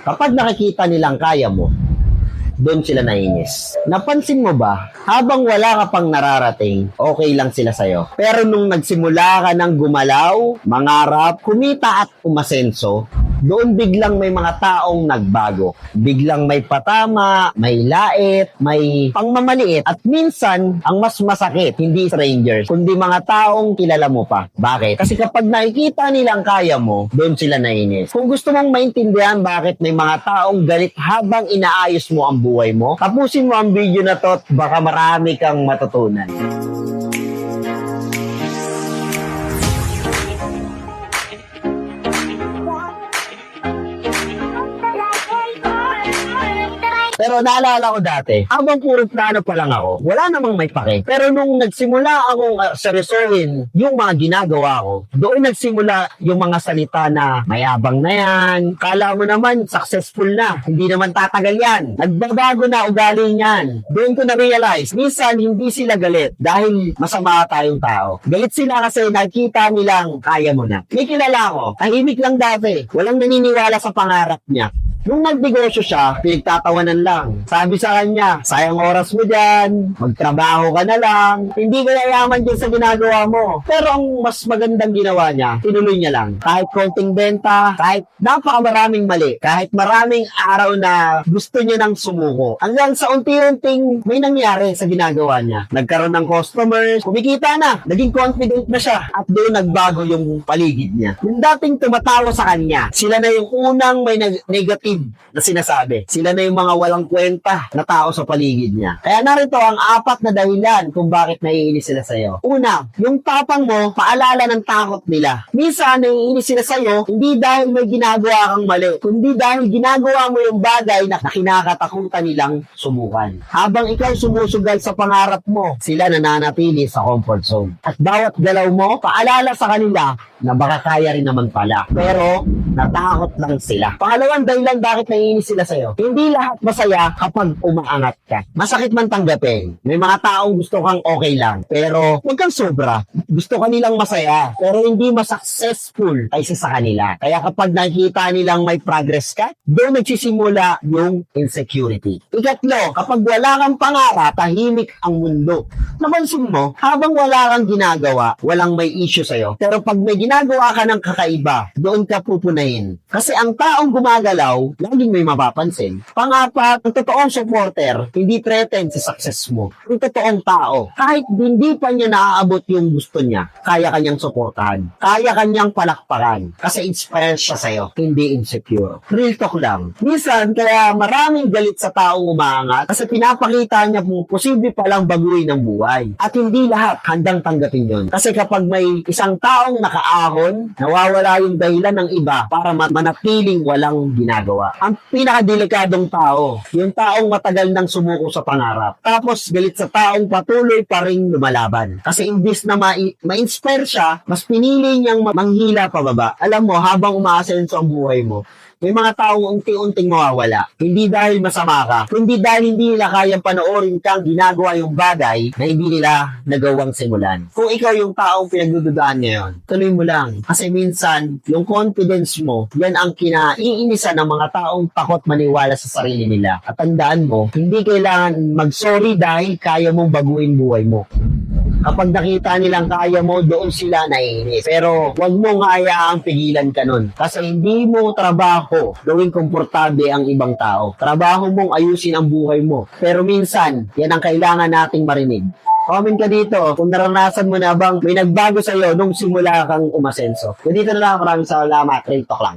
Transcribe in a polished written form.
Kapag nakikita nilang kaya mo, doon sila nainis. Napansin mo ba, habang wala ka pang nararating, okay lang sila sa'yo. Pero nung nagsimula ka ng gumalaw, mangarap, kumita at umasenso, doon biglang may mga taong nagbago. Biglang may patama, may lait, may pangmamaliit, at minsan, ang mas masakit, hindi strangers, kundi mga taong kilala mo pa. Bakit? Kasi kapag nakikita nilang kaya mo, doon sila nainis. Kung gusto mong maintindihan bakit may mga taong galit habang inaayos mo ang buhay mo, tapusin mo ang video na to at baka marami kang matutunan. Pero naalala ko dati, habang puro plano pa lang ako, wala namang may pake. Pero nung nagsimula akong seryosohin yung mga ginagawa ko, doon nagsimula yung mga salita na mayabang na yan, kala mo naman successful na, hindi naman tatagal yan. Nagbabago na ugali niyan. Doon ko na-realize, minsan hindi sila galit dahil masama tayong tao. Galit sila kasi nakita nilang kaya mo na. May kilala ko, tahimik lang dati, walang naniniwala sa pangarap niya. Nung nagnegosyo siya, pinagtatawanan lang. Sabi sa kanya, sayang oras mo dyan, magtrabaho ka na lang, hindi ka yayaman dyan sa ginagawa mo. Pero ang mas magandang ginawa niya, tinuloy niya lang. Kahit konting benta, kahit napakamaraming mali, kahit maraming araw na gusto niya nang sumuko. Hanggang sa unti-unting may nangyari sa ginagawa niya. Nagkaroon ng customers, kumikita na, naging confident na siya, at doon nagbago yung paligid niya. Yung dating tumatawa sa kanya, sila na yung unang may negative na sinasabi. Sila na yung mga walang kwenta na tao sa paligid niya. Kaya narito ang 4 na dahilan kung bakit naiinis sila sa'yo. Una, yung tapang mo, paalala ng takot nila. Minsan, naiinis sila sa'yo, hindi dahil may ginagawa kang mali, kundi dahil ginagawa mo yung bagay na kinakatakutan nilang subukan. Habang ikaw sumusugal sa pangarap mo, sila nananatili sa comfort zone. At bawat galaw mo, paalala sa kanila na baka kaya rin naman pala. Pero, natakot lang sila. Pangalawang dahilan bakit naiinis sila sa'yo. Hindi lahat masaya kapag umaangat ka. Masakit man tanggapin. May mga taong gusto kang okay lang. Pero huwag kang sobra. Gusto ka nilang masaya. Pero hindi mas-successful kaysa sa kanila. Kaya kapag nakikita nilang may progress ka, doon nagsisimula yung insecurity. Ikatlo, kapag wala kang pangarap, tahimik ang mundo. Napansin mo, habang wala kang ginagawa, walang may issue sa'yo. Pero pag may ginagawa ka ng kakaiba, doon ka pupunahin. Kasi ang taong gumagalaw, laging may mapapansin. Pang-apat, ang totoong supporter, hindi threaten sa success mo. Ang totoong tao, kahit hindi pa niya naaabot yung gusto niya, kaya kanyang suportahan. Kaya kanyang palakpakan. Kasi inspired siya sa'yo, hindi insecure. Real talk lang. Minsan, kaya maraming galit sa taong umaangat kasi pinapakita niya kung posible palang baguhin ang buhay. At hindi lahat handang tanggapin yon. Kasi kapag may isang taong nakaahon, nawawala yung dahilan ng iba para manatiling walang ginagawa. Ang pinakadelikadong tao, yung taong matagal nang sumuko sa pangarap. Tapos galit sa taong patuloy pa rin lumalaban. Kasi imbis na ma-inspire siya, mas pinili niyang manghila pababa. Alam mo, habang umaasenso ang buhay mo, may mga taong unti-unting mawawala. Hindi dahil masama ka, kundi dahil hindi nila kayang panoorin kang ginagawa yung bagay na hindi nila nagawang simulan. Kung ikaw yung taong pinagdududaan ngayon, tuloy mo lang. Kasi minsan, yung confidence mo, yan ang kinaiinisan ng mga taong takot maniwala sa sarili nila. At tandaan mo, hindi kailangan mag-sorry dahil kaya mong baguhin buhay mo. Kapag nakita nilang kaya mo, doon sila naiinis. Pero huwag mong hayaang pigilan ka nun. Kasi hindi mo trabaho gawing komportable ang ibang tao. Trabaho mong ayusin ang buhay mo. Pero minsan, yan ang kailangan nating marinig. Comment ka dito kung naranasan mo na bang may nagbago sa'yo nung simula kang umasenso. Kung dito na lang, maraming salamat. Real talk lang.